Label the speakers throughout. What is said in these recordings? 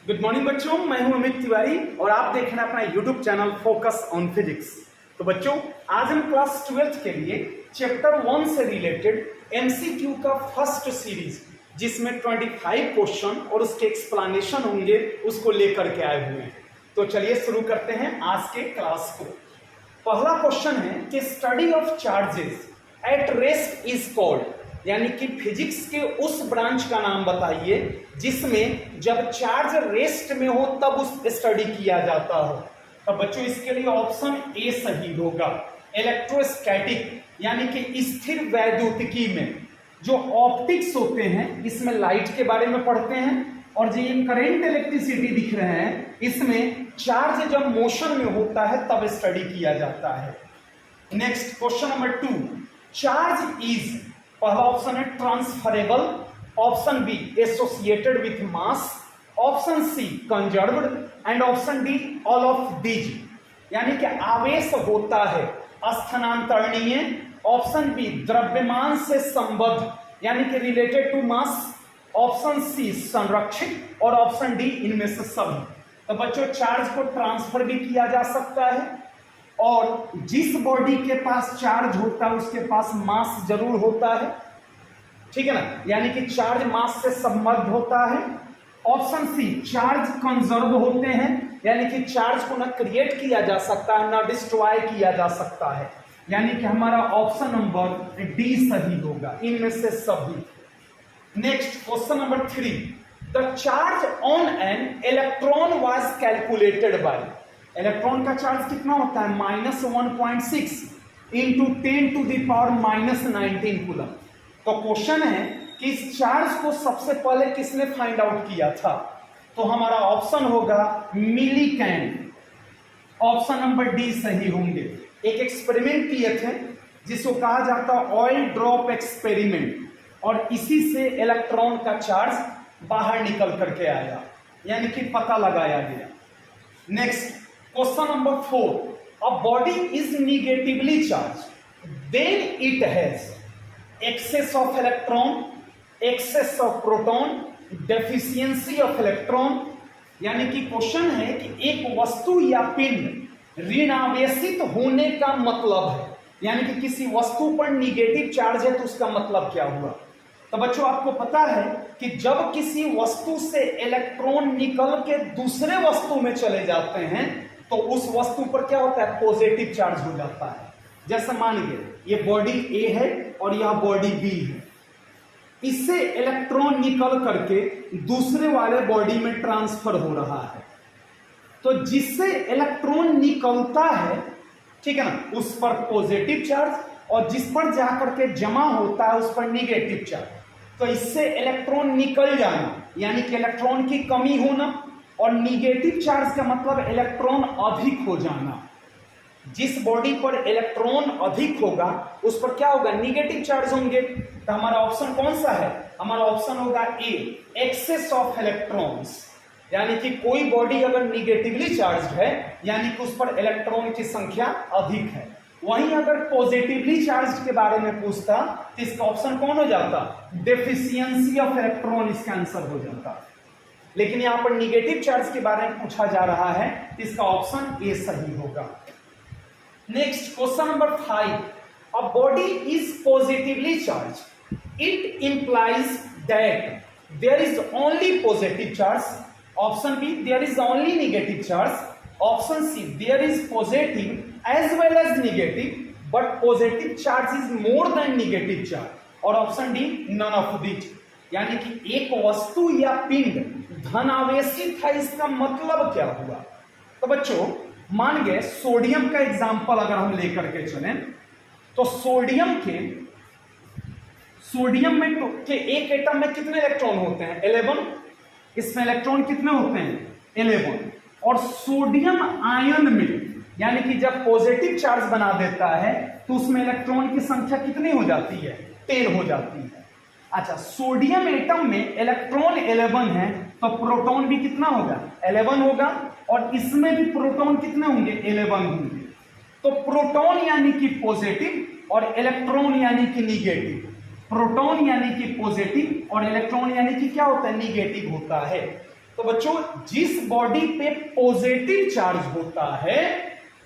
Speaker 1: Good morning बच्चों, मैं हूं अमित तिवारी और आप देख रहे हैं अपना YouTube channel focus on physics. तो बच्चों, आज हम क्लास 12th के लिए चैप्टर 1 से रिलेटेड एमसीक्यू का फर्स्ट सीरीज, जिसमें 25 क्वेश्चन और उसके एक्सप्लेनेशन होंगे, उसको लेकर के आए हुए हैं। तो चलिए शुरू करते हैं आज के क्लास को। पहला क्वेश्चन है कि study of charges at rest is called, यानी कि फिजिक्स के उस ब्रांच का नाम बताइए जिसमें जब चार्ज रेस्ट में हो तब उस स्टडी किया जाता हो। तो बच्चों, इसके लिए ऑप्शन ए सही होगा। इलेक्ट्रोस्टैटिक यानी कि स्थिर वैद्युतिकी में जो ऑप्टिक्स होते हैं, इसमें लाइट के बारे में पढ़ते हैं, और जो ये करंट इलेक्ट्रिसिटी दिख रहे हैं, इसमें चार्ज जब मोशन में होता है तब स्टडी किया जाता है। Next question number 2, charge is, पहला ऑप्शन है transferable, option B associated with mass, option C conserved and option D all of these. यानी कि आवेश होता है स्थानांतरणीय, ऑप्शन बी द्रव्यमान से संबद्ध यानी कि related to mass, option C संरक्षित और ऑप्शन डी इनमें से सभी। तो बच्चों, चार्ज को ट्रांसफर भी किया जा सकता है और जिस बॉडी के पास चार्ज होता है उसके पास मास जरूर होता है, ठीक है ना, यानी कि चार्ज मास से संबद्ध होता है। ऑप्शन सी चार्ज कंजर्व होते हैं, यानी कि चार्ज को ना क्रिएट किया जा सकता है ना डिस्ट्रॉय किया जा सकता है, यानी कि हमारा ऑप्शन नंबर डी सही होगा, इनमें से सभी। Next question number 3, the charge on an electron was calculated by, electron का चार्ज कितना होता है -1.6 into 10 to the power -19 coulomb. तो क्वेश्चन है कि इस चार्ज को सबसे पहले किसने फाइंड आउट किया था? तो हमारा ऑप्शन होगा मिलीकैन, ऑप्शन नंबर डी सही होंगे। एक एक्सपेरिमेंट किए थे जिसको कहा जाता है ऑयल ड्रॉप एक्सपेरिमेंट, और इसी से इलेक्ट्रॉन का चार्ज बाहर निकल करके आया, यानी कि पता लगाया गया। Next question number 4, a body is negatively charged then it has excess of electron, excess of proton, deficiency of electron. यानी कि क्वेश्चन है कि एक वस्तु या पिंड ऋणावेशित होने का मतलब है, यानी कि किसी वस्तु पर निगेटिव चार्ज है तो उसका मतलब क्या हुआ। तो बच्चों, आपको पता है कि जब किसी वस्तु से इलेक्ट्रॉन निकल के दूसरे वस्तु में चले जाते हैं तो उस वस्तु पर क्या होता है, पॉजिटिव चार्ज हो जाता है। जैसे मानिए ये बॉडी ए है और यह बॉडी बी है, इससे इलेक्ट्रॉन निकल करके दूसरे वाले बॉडी में ट्रांसफर हो रहा है, तो जिससे इलेक्ट्रॉन निकलता है, ठीक है ना, उस पर पॉजिटिव चार्ज, और जिस पर जाकर के जमा होता है उस पर निगेटिव चार्ज। तो इससे इलेक्ट्रॉन निकल जाना यानी कि इलेक्ट्रॉन की कमी होना, और निगेटिव चार्ज का मतलब इलेक्ट्रॉन अधिक हो जाना। जिस बॉडी पर इलेक्ट्रॉन अधिक होगा उस पर क्या होगा, निगेटिव चार्ज होंगे। तो हमारा ऑप्शन कौन सा है? हमारा ऑप्शन होगा ए, एक्सेस ऑफ इलेक्ट्रॉन्स, यानी कि कोई बॉडी अगर निगेटिवली चार्ज है यानी कि उस पर इलेक्ट्रॉन की संख्या अधिक है। वहीं अगर पॉजिटिवली चार्ज के बारे में पूछता तो इसका ऑप्शन कौन हो जाता, डेफिशिएंसी ऑफ इलेक्ट्रॉन, इसका आंसर हो जाता। लेकिन यहां पर निगेटिव चार्ज के बारे में पूछा जा रहा है तो इसका ऑप्शन ए सही होगा। Next question number 5, a body is positively charge, it implies that there is only positive charge, option B there is only negative charge, option C there is positive as well as negative but positive charge is more than negative charge, और option D none of this. यानी कि एक वस्तु या पिंड धनावेशित है, इसका मतलब क्या हुआ। तो बच्चों, मान गए सोडियम का एग्जांपल अगर हम लेकर के चलें तो सोडियम में के एक एटम में कितने इलेक्ट्रॉन होते हैं, 11। इसमें इलेक्ट्रॉन कितने होते हैं, 11। और सोडियम आयन में, यानी कि जब पॉजिटिव चार्ज बना देता है तो उसमें इलेक्ट्रॉन की संख्या कितनी हो जाती है, 10 हो जाती है। अच्छा, सोडियम एटम में इलेक्ट्रॉन 11 है तो प्रोटॉन भी कितना होगा, 11 होगा, और इसमें भी प्रोटॉन कितने होंगे, 11 होंगे। तो प्रोटॉन यानी कि पॉजिटिव और इलेक्ट्रॉन यानी कि निगेटिव, प्रोटॉन यानी कि पॉजिटिव और इलेक्ट्रॉन यानी कि क्या होता है, निगेटिव होता है। तो बच्चों जिस बॉडी पे पॉजिटिव चार्ज होता है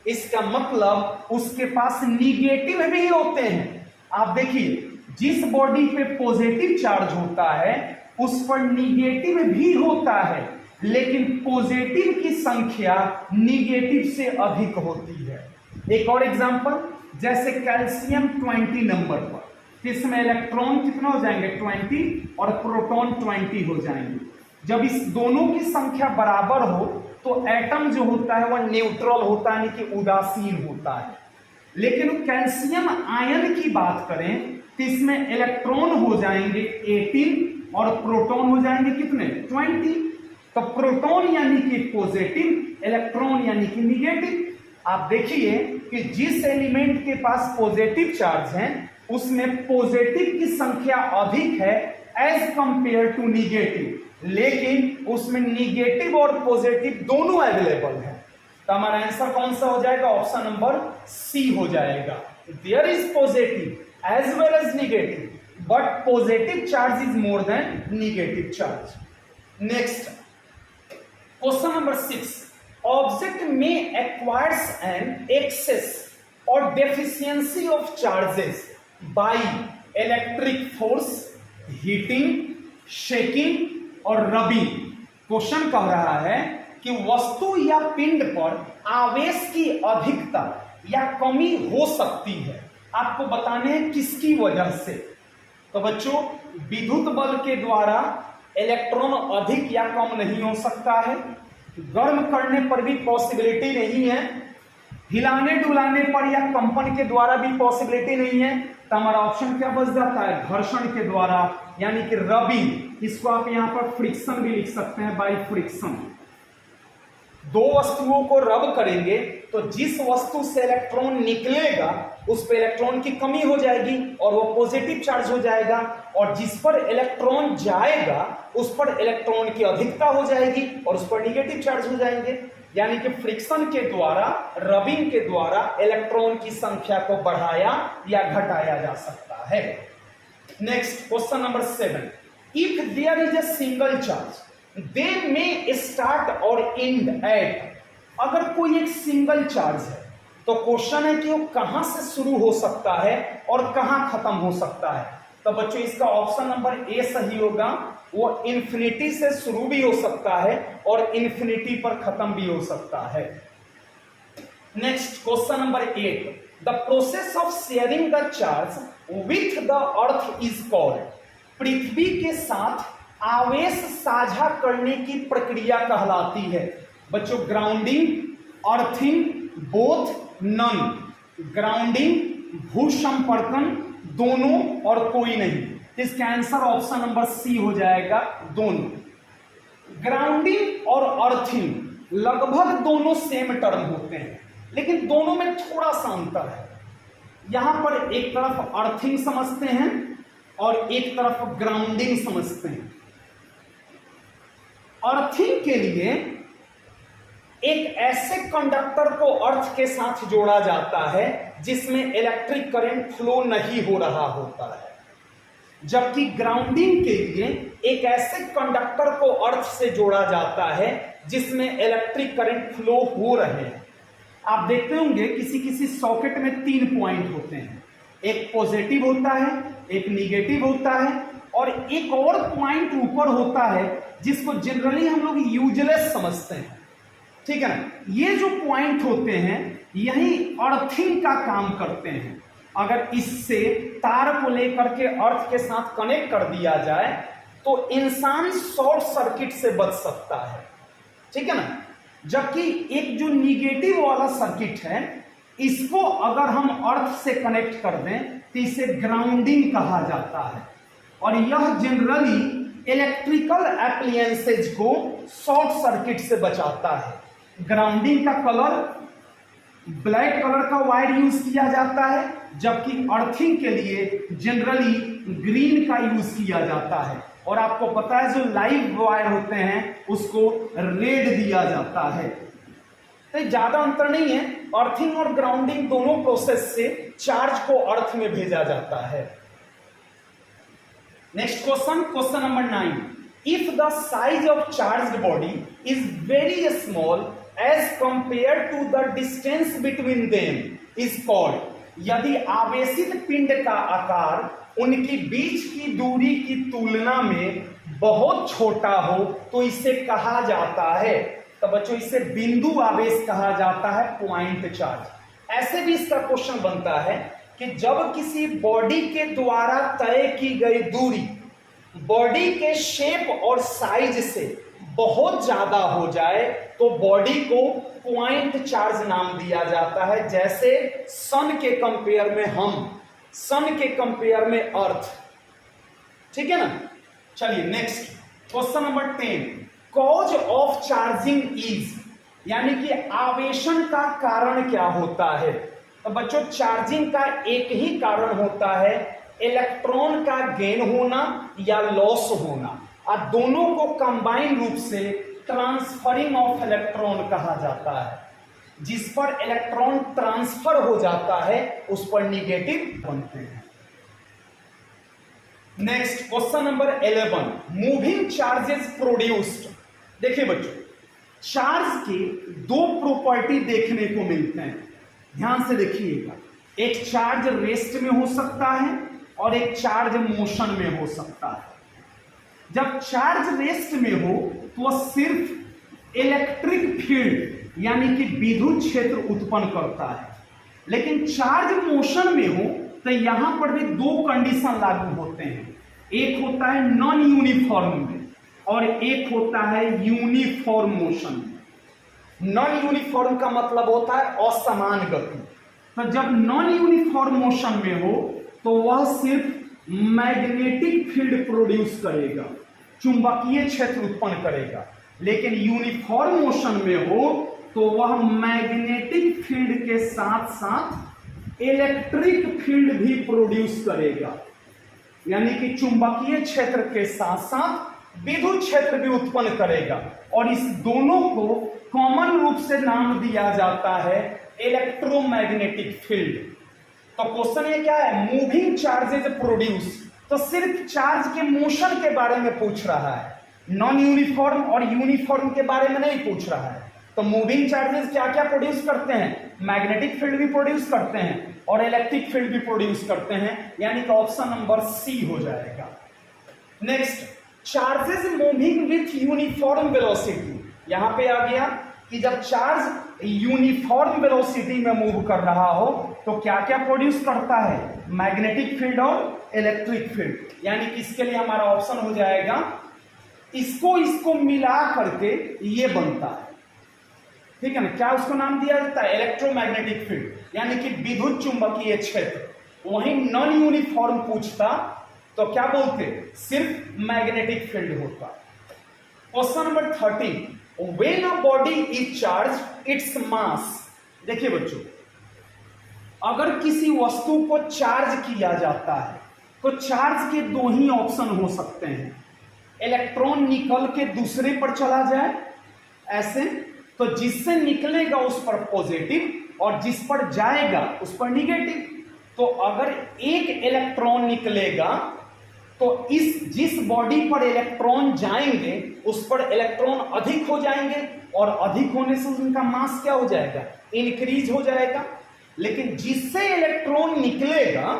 Speaker 1: इसका मतलब उसके पास निगेटिव भी होते हैं। आप देखिए जिस बॉडी पे पॉजिटिव चार्ज होता है उस पर निगेटिव भी होता है, लेकिन पॉजिटिव की संख्या निगेटिव से अधिक होती है। एक और एग्जांपल, जैसे कैल्शियम 20 नंबर पर, इसमें इलेक्ट्रॉन कितना हो जाएंगे 20 और प्रोटॉन 20 हो जाएंगे। जब इस दोनों की संख्या बराबर हो तो एटम जो होता है वह न्यूट्रल होता है, यानी कि उदासीन होता है। लेकिन कैल्शियम आयन की बात करें तो इसमें इलेक्ट्रॉन हो जाएंगे 18 और प्रोटॉन हो जाएंगे कितने 20। तो प्रोटॉन यानी कि पॉजिटिव, इलेक्ट्रॉन यानी कि निगेटिव। आप देखिए कि जिस एलिमेंट के पास पॉजिटिव चार्ज है उसमें पॉजिटिव की संख्या अधिक है एज कंपेयर टू निगेटिव, लेकिन उसमें निगेटिव और पॉजिटिव दोनों अवेलेबल है। तो हमारा आंसर कौन सा हो जाएगा, ऑप्शन नंबर सी हो जाएगा। There is positive as well as negative, but positive charge is more than negative charge. Next question number 6, object में एक्वायर्स एन एक्सेस और deficiency of charges by electric force, heating, shaking और rubbing. Question कह रहा है कि वस्तु या पिंड पर आवेश की अधिकता या कमी हो सकती है, आपको बताने हैं किसकी वजह से। तो बच्चों विद्युत बल के द्वारा इलेक्ट्रॉन अधिक या कम नहीं हो सकता है, गर्म करने पर भी पॉसिबिलिटी नहीं है, हिलाने डुलाने पर या कंपन के द्वारा भी पॉसिबिलिटी नहीं है। तो हमारा ऑप्शन क्या बच जाता है, घर्षण के द्वारा यानी कि रबिंग। इसको आप यहां पर फ्रिक्शन भी लिख सकते हैं, बाय फ्रिक्शन। दो वस्तुओं को रब करेंगे तो जिस वस्तु से इलेक्ट्रॉन निकलेगा उस पर इलेक्ट्रॉन की कमी हो जाएगी और वो पॉजिटिव चार्ज हो जाएगा, और जिस पर इलेक्ट्रॉन जाएगा उस पर इलेक्ट्रॉन की अधिकता हो जाएगी और उस पर निगेटिव चार्ज हो जाएंगे। यानी कि फ्रिक्शन के द्वारा, रबिंग के द्वारा इलेक्ट्रॉन की संख्या को बढ़ाया या घटाया जा सकता है। Next question number 7, if there is a single charge they may start और एंड एट। अगर कोई एक सिंगल चार्ज है तो क्वेश्चन है कि वो कहां से शुरू हो सकता है और कहां खत्म हो सकता है। तो बच्चों इसका ऑप्शन नंबर ए सही होगा, वो इंफिनिटी से शुरू भी हो सकता है और इंफिनिटी पर खत्म भी हो सकता है। Next question number 8, the process of sharing the charge with the earth is called. पृथ्वी के साथ आवेश साझा करने की प्रक्रिया कहलाती है। बच्चों grounding, earthing, both, none. Grounding, भूसंपर्कन, दोनों और कोई नहीं। इसका आंसर ऑप्शन नंबर सी हो जाएगा, दोनों। ग्राउंडिंग और अर्थिंग लगभग दोनों सेम टर्म होते हैं, लेकिन दोनों में थोड़ा सा अंतर है। यहां पर एक तरफ अर्थिंग समझते हैं और एक तरफ ग्राउंडिंग समझते हैं। अर्थिंग के लिए एक ऐसे कंडक्टर को अर्थ के साथ जोड़ा जाता है जिसमें इलेक्ट्रिक करंट फ्लो नहीं हो रहा होता है, जबकि ग्राउंडिंग के लिए एक ऐसे कंडक्टर को अर्थ से जोड़ा जाता है जिसमें इलेक्ट्रिक करंट फ्लो हो रहे हैं। आप देखते होंगे किसी किसी सॉकेट में 3 पॉइंट होते हैं, एक पॉजिटिव होता है, एक निगेटिव होता है और एक और पॉइंट ऊपर होता है जिसको जनरली हम लोग यूजलेस समझते हैं, ठीक है ना। ये जो पॉइंट होते हैं यही अर्थिंग का काम करते हैं। अगर इससे तार को लेकर के अर्थ के साथ कनेक्ट कर दिया जाए तो इंसान शॉर्ट सर्किट से बच सकता है, ठीक है ना। जबकि एक जो निगेटिव वाला सर्किट है इसको अगर हम अर्थ से कनेक्ट कर दें तो इसे ग्राउंडिंग कहा जाता है, और यह जनरली इलेक्ट्रिकल एप्लायंसेज को शॉर्ट सर्किट से बचाता है। ग्राउंडिंग का कलर ब्लैक कलर का वायर यूज किया जाता है, जबकि अर्थिंग के लिए जनरली ग्रीन का यूज किया जाता है। और आपको पता है जो लाइव वायर होते हैं उसको रेड दिया जाता है। तो ज्यादा अंतर नहीं है, अर्थिंग और ग्राउंडिंग दोनों प्रोसेस से चार्ज को अर्थ में भेजा जाता है। Next question, question number 9, if the size of charged body is very small as compare to the distance between them is called. यदि आवेशित पिंड का आकार उनकी बीच की दूरी की तुलना में बहुत छोटा हो तो इसे कहा जाता है, तो बच्चों इसे बिंदु आवेश कहा जाता है, पॉइंट चार्ज। ऐसे भी इसका क्वेश्चन बनता है कि जब किसी बॉडी के द्वारा तय की गई दूरी बॉडी के शेप और साइज से बहुत ज्यादा हो जाए तो बॉडी को पॉइंट चार्ज नाम दिया जाता है। जैसे सन के कंपेयर में सन के कंपेयर में अर्थ, ठीक है ना। चलिए next question number 10, cause of charging is, यानी कि आवेशन का कारण क्या होता है। तो बच्चों चार्जिंग का एक ही कारण होता है, इलेक्ट्रॉन का गेन होना या लॉस होना, और दोनों को कंबाइन रूप से ट्रांसफरिंग ऑफ इलेक्ट्रॉन कहा जाता है। जिस पर इलेक्ट्रॉन ट्रांसफर हो जाता है उस पर निगेटिव बनते हैं। Next question number 11, moving charges produced. देखिए बच्चों चार्ज के दो प्रॉपर्टी देखने को मिलते हैं, ध्यान से देखिएगा। एक चार्ज रेस्ट में हो सकता है और एक चार्ज मोशन में हो सकता है। जब चार्ज रेस्ट में हो तो वह सिर्फ इलेक्ट्रिक फील्ड यानी कि विद्युत क्षेत्र उत्पन्न करता है, लेकिन चार्ज मोशन में हो तो यहां पर भी दो कंडीशन लागू होते हैं। एक होता है नॉन यूनिफॉर्म में और एक होता है यूनिफॉर्म मोशन में। नॉन यूनिफॉर्म का मतलब होता है असमान गति। तो जब नॉन यूनिफॉर्म मोशन में हो तो वह सिर्फ मैग्नेटिक फील्ड प्रोड्यूस करेगा, चुंबकीय क्षेत्र उत्पन्न करेगा। लेकिन यूनिफॉर्म मोशन में हो तो वह मैग्नेटिक फील्ड के साथ साथ इलेक्ट्रिक फील्ड भी प्रोड्यूस करेगा, यानी कि चुंबकीय क्षेत्र के साथ साथ विद्युत क्षेत्र भी उत्पन्न करेगा। और इस दोनों को कॉमन रूप से नाम दिया जाता है इलेक्ट्रोमैग्नेटिक फील्ड। तो क्वेश्चन ये क्या है, मूविंग चार्जेस प्रोड्यूस, तो सिर्फ चार्ज के मोशन के बारे में पूछ रहा है, नॉन यूनिफॉर्म और यूनिफॉर्म के बारे में नहीं पूछ रहा है। तो मूविंग चार्जेस क्या क्या प्रोड्यूस करते हैं, मैग्नेटिक फील्ड भी प्रोड्यूस करते हैं और इलेक्ट्रिक फील्ड भी प्रोड्यूस करते हैं, यानी कि ऑप्शन नंबर सी हो जाएगा। Next, charges moving with uniform velocity. यहां पे आ गया कि जब चार्ज यूनिफॉर्म वेलोसिटी में मूव कर रहा हो तो क्या क्या प्रोड्यूस करता है, मैग्नेटिक फील्ड और इलेक्ट्रिक फील्ड। यानी कि इसके लिए हमारा ऑप्शन हो जाएगा, इसको मिला करके ये बनता है, ठीक है ना। क्या उसको नाम दिया जाता है, इलेक्ट्रोमैग्नेटिक फील्ड, यानी कि विद्युत चुंबकीय क्षेत्र। वहीं नॉन यूनिफॉर्म पूछता तो क्या बोलते, सिर्फ मैग्नेटिक फील्ड होता। Question number 13, when a body is charge its mass. देखिए बच्चों अगर किसी वस्तु को चार्ज किया जाता है तो चार्ज के दो ही ऑप्शन हो सकते हैं, इलेक्ट्रॉन निकल के दूसरे पर चला जाए ऐसे, तो जिससे निकलेगा उस पर पॉजिटिव और जिस पर जाएगा उस पर निगेटिव। तो अगर एक इलेक्ट्रॉन निकलेगा तो जिस बॉडी पर इलेक्ट्रॉन जाएंगे उस पर इलेक्ट्रॉन अधिक हो जाएंगे और अधिक होने से उनका मास क्या हो जाएगा, इंक्रीज हो जाएगा। लेकिन जिससे इलेक्ट्रॉन निकलेगा,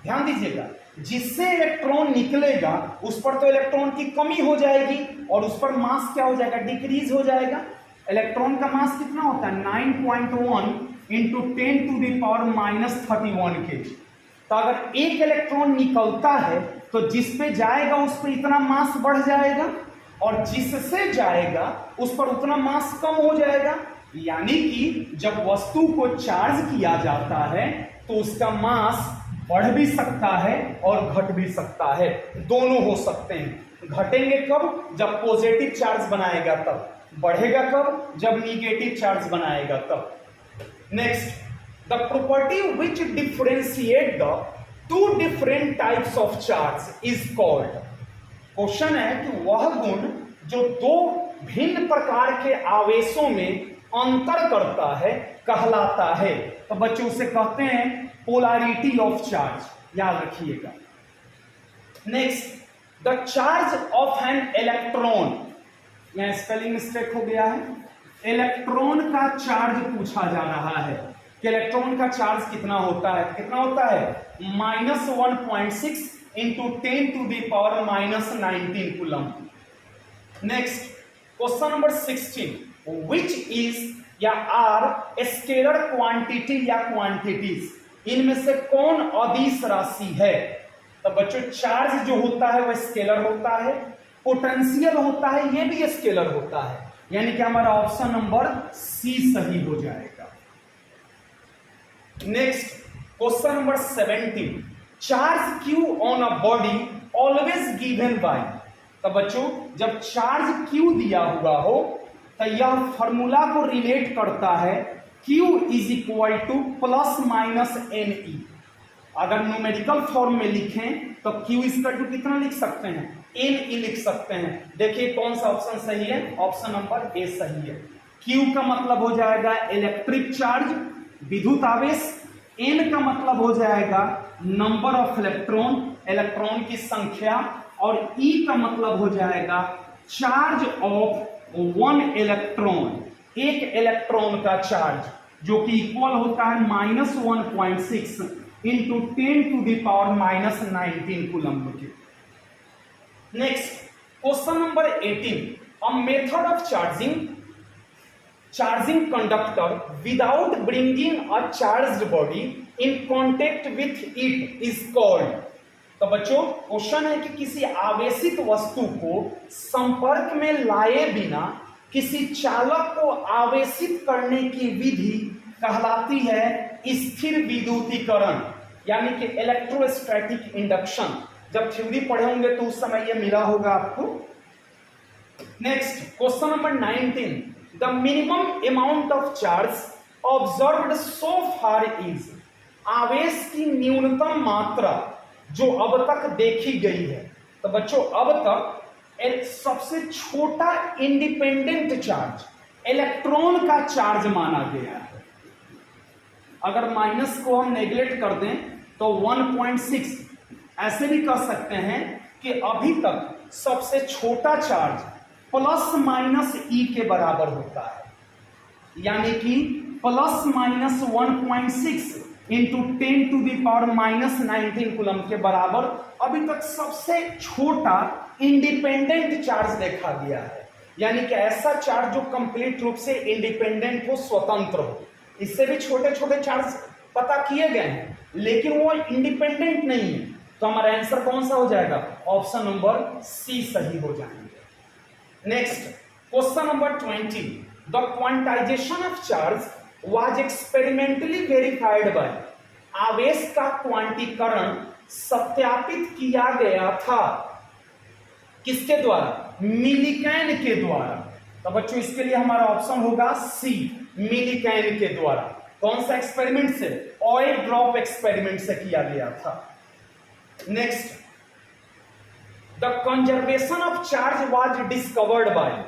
Speaker 1: ध्यान दीजिएगा, जिससे इलेक्ट्रॉन निकलेगा उस पर तो इलेक्ट्रॉन की कमी हो जाएगी और उस पर मास क्या हो जाएगा, डिक्रीज हो जाएगा। इलेक्ट्रॉन का मास कितना होता है, 9.1 इंटू 10⁻³ kg। तो अगर एक इलेक्ट्रॉन निकलता है तो जिस पे जाएगा उस पर इतना मास बढ़ जाएगा और जिससे जाएगा उस पर उतना मास कम हो जाएगा। यानी कि जब वस्तु को चार्ज किया जाता है तो उसका मास बढ़ भी सकता है और घट भी सकता है, दोनों हो सकते हैं। घटेंगे कब, जब पॉजिटिव चार्ज बनाएगा तब, बढ़ेगा कब, जब निगेटिव चार्ज बनाएगा तब। Next, the property which differentiate the two different types of charge is called. Question है कि वह गुण जो दो भिन्न प्रकार के आवेशों में अंतर करता है कहलाता है। तो बच्चों उसे कहते हैं पोलैरिटी ऑफ चार्ज, याद रखिएगा। Next, the charge of an electron, यहां स्पेलिंग मिस्टेक हो गया है, इलेक्ट्रॉन का चार्ज पूछा जा रहा है कि इलेक्ट्रॉन का चार्ज कितना होता है, कितना होता है -1.6 into 10⁻⁻19 coulomb. Next question number 16, which is या आर स्केलर क्वांटिटी या क्वांटिटीज, इनमें से कौन अदिश राशि है? तो बच्चों चार्ज जो होता है वह स्केलर होता है, पोटेंशियल होता है ये भी स्केलर होता है, यानी कि हमारा ऑप्शन नंबर सी सही हो जाएगा। Next question number 17, charge Q on a body always given by. तो बच्चों जब चार्ज क्यू दिया हुआ हो तो यह फॉर्मूला को रिलेट करता है Q is equal to plus minus n e. अगर न्यूमेरिकल फॉर्म में लिखें तो Q इक्वल टू कितना लिख सकते हैं, एन ई लिख सकते हैं। देखिए कौन सा ऑप्शन सही है, ऑप्शन नंबर ए सही है। Q का मतलब हो जाएगा इलेक्ट्रिक चार्ज, विद्युत आवेश, N का मतलब हो जाएगा नंबर ऑफ इलेक्ट्रॉन, इलेक्ट्रॉन की संख्या, और E का मतलब हो जाएगा चार्ज ऑफ वन इलेक्ट्रॉन, एक इलेक्ट्रॉन का चार्ज, जो कि इक्वल होता है -1.6 इंटू 10⁻⁻19 कूलम के। Next question number 18, a method of charging conductor without bringing a charged body in contact with it is called. तो बच्चों क्वेश्चन है कि किसी आवेशित वस्तु को संपर्क में लाए बिना किसी चालक को आवेशित करने की विधि कहलाती है स्थिर विद्युतीकरण, यानी कि इलेक्ट्रोस्टैटिक इंडक्शन। जब थ्योरी पढ़े होंगे तो उस समय यह मिला होगा आपको। Next question number 19, the minimum amount of charge observed so far is. आवेश की न्यूनतम मात्रा जो अब तक देखी गई है। तो बच्चों अब तक एक सबसे छोटा इंडिपेंडेंट चार्ज इलेक्ट्रॉन का चार्ज माना गया है। अगर माइनस को हम नेग्लेक्ट कर दें तो 1.6, ऐसे भी कह सकते हैं कि अभी तक सबसे छोटा चार्ज प्लस माइनस ई के बराबर होता है, यानी कि प्लस माइनस 1.6 इंटू 10⁻⁻19 कूलम के बराबर अभी तक सबसे छोटा इंडिपेंडेंट चार्ज देखा गया है, यानी कि ऐसा चार्ज जो कंप्लीट रूप से इंडिपेंडेंट हो, स्वतंत्र हो। इससे भी छोटे छोटे चार्ज पता किए गए हैं लेकिन वो इंडिपेंडेंट नहीं है। तो हमारा आंसर कौन सा हो जाएगा, ऑप्शन नंबर सी सही हो जाएंगे। Next question number 20, the quantization of charge was experimentally verified by। आवेश का क्वांटीकरण सत्यापित किया गया था किसके द्वारा, मिलीकैन के द्वारा। तो बच्चों इसके लिए हमारा ऑप्शन होगा सी, मिलीकैन के द्वारा। कौन सा एक्सपेरिमेंट से, ऑयल ड्रॉप एक्सपेरिमेंट से किया गया था। Next, the conservation of charge was discovered by.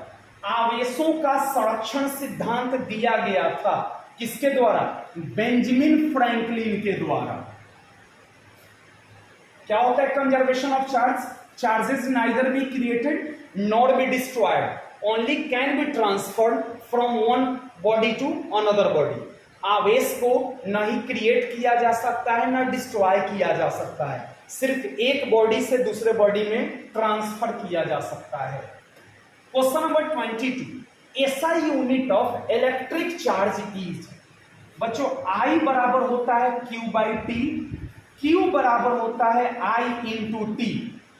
Speaker 1: आवेशों का संरक्षण सिद्धांत दिया गया था किसके द्वारा, बेंजामिन फ्रैंकलिन के द्वारा। क्या होता है conservation of charge, charges neither be created nor be destroyed, only can be transferred from one body to another body. आवेश को न ही क्रिएट किया जा सकता है न डिस्ट्रॉय किया जा सकता है, सिर्फ एक बॉडी से दूसरे बॉडी में ट्रांसफर किया जा सकता है। Question number 22, SI unit of electric charge is. बच्चों I बराबर होता है Q/T, Q बराबर होता है I इंटू टी।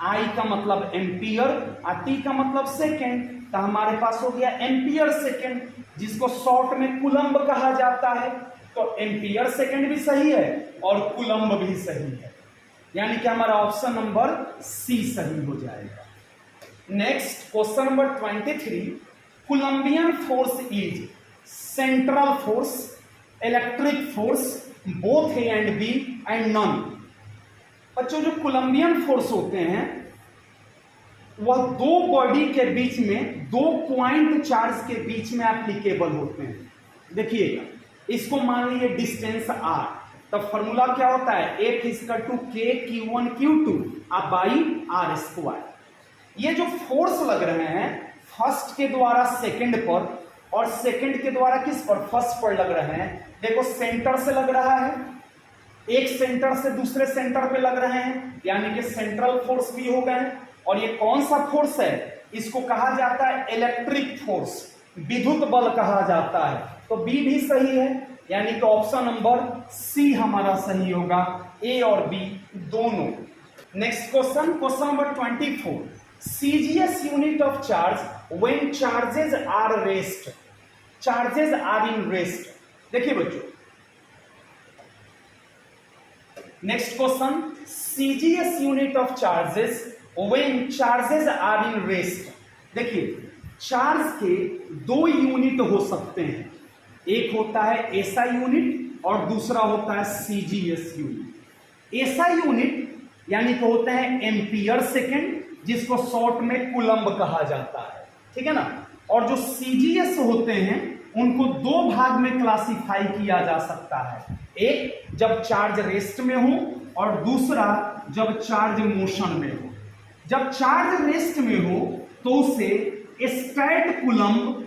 Speaker 1: I का मतलब एम्पियर और T का मतलब सेकेंड, तो हमारे पास हो गया एम्पियर सेकेंड, जिसको शॉर्ट में कूलम्ब कहा जाता है। तो एम्पियर सेकेंड भी सही है और कूलम्ब भी सही है, यानी कि हमारा ऑप्शन नंबर सी सही हो जाएगा। Next question number 23, Coulombian force is central force, electric force, both A and B and none. बच्चों जो कूलम्बियन फोर्स होते हैं वह दो बॉडी के बीच में, दो पॉइंट चार्ज के बीच में एप्लीकेबल होते हैं। देखिएगा, इसको मान लीजिए डिस्टेंस r, तब फॉर्मूला क्या होता है, F = K Q1 Q2 by R²। ये जो फोर्स लग रहे हैं फर्स्ट के द्वारा सेकंड पर और सेकंड के द्वारा किस पर, फर्स्ट पर लग रहे हैं। देखो सेंटर से लग रहा है, एक सेंटर से दूसरे सेंटर पे लग रहे हैं, यानी कि सेंट्रल फोर्स भी हो गए। और ये कौन सा फोर्स है, इसको कहा जाता है इलेक्ट्रिक फोर्स, विद्युत बल कहा जाता है। तो बी भी सही है, यानी कि ऑप्शन नंबर सी हमारा सही होगा, ए और बी दोनों। Next question, question number 24, CGS unit of charge when charges are rest, charges are in rest. देखिए बच्चों, next question, CGS unit of charges when charges are in rest. देखिए charge के दो यूनिट हो सकते हैं, एक होता है SI यूनिट और दूसरा होता है CGS यूनिट। SI यूनिट यानी कि होते हैं एम्पियर सेकेंड, जिसको शॉर्ट में कूलम्ब कहा जाता है, ठीक है ना। और जो CGS होते हैं उनको दो भाग में क्लासिफाई किया जा सकता है, एक जब चार्ज रेस्ट में हो और दूसरा जब चार्ज मोशन में हो। जब चार्ज रेस्ट में हो तो उसे स्टैट कूलम्ब,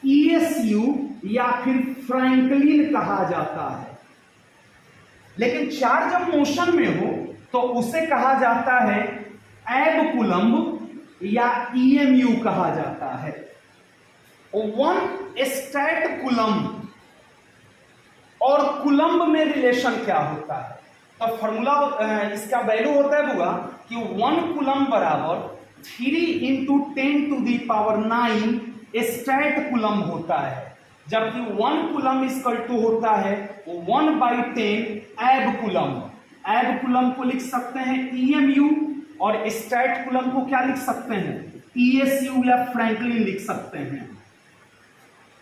Speaker 1: ESU या फिर फ्रैंकलिन कहा जाता है। लेकिन चार्ज जब मोशन में हो तो उसे कहा जाता है एब कूलम्ब या EMU कहा जाता है। वन स्टैट कूलम्ब और कूलम्ब में रिलेशन क्या होता है, तो फॉर्मूला इसका वैल्यू होता है बुआ कि 1 कूलम्ब बराबर 3 × 10⁹ स्टैट कूलम्ब होता है, जबकि 1 कूलम्ब इक्वल टू होता है 1/10 एब कूलम्ब। एब कूलम्ब को लिख सकते हैं EMU और स्टैट कूलम्ब को क्या लिख सकते हैं, ESU या फ्रैंकलिन लिख सकते हैं।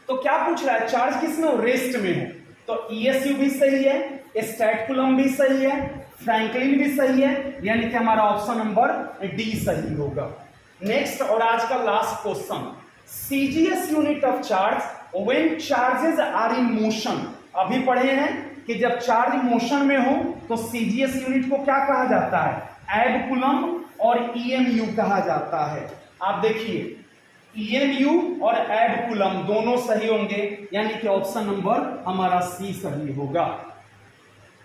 Speaker 1: तो क्या पूछ रहा है, चार्ज किसमें हो, रेस्ट में हो, तो ESU भी सही है, स्टैट कूलम्ब भी सही है, फ्रैंकलिन भी सही है, यानी कि हमारा ऑप्शन नंबर डी सही होगा। नेक्स्ट और आज का last question, CGS unit of charge when charges are in motion. अभी पढ़े हैं कि जब चार्ज मोशन में हो तो CGS यूनिट को क्या कहा जाता है, एब कूलम्ब और EMU कहा जाता है। आप देखिए EMU और एब कूलम्ब दोनों सही होंगे, यानी कि ऑप्शन नंबर हमारा सी सही होगा।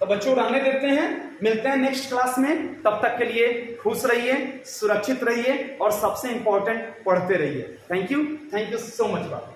Speaker 1: तो बच्चों रहने देते हैं, मिलते हैं नेक्स्ट क्लास में। तब तक के लिए खुश रहिए, सुरक्षित रहिए और सबसे इंपॉर्टेंट पढ़ते रहिए। Thank you so much.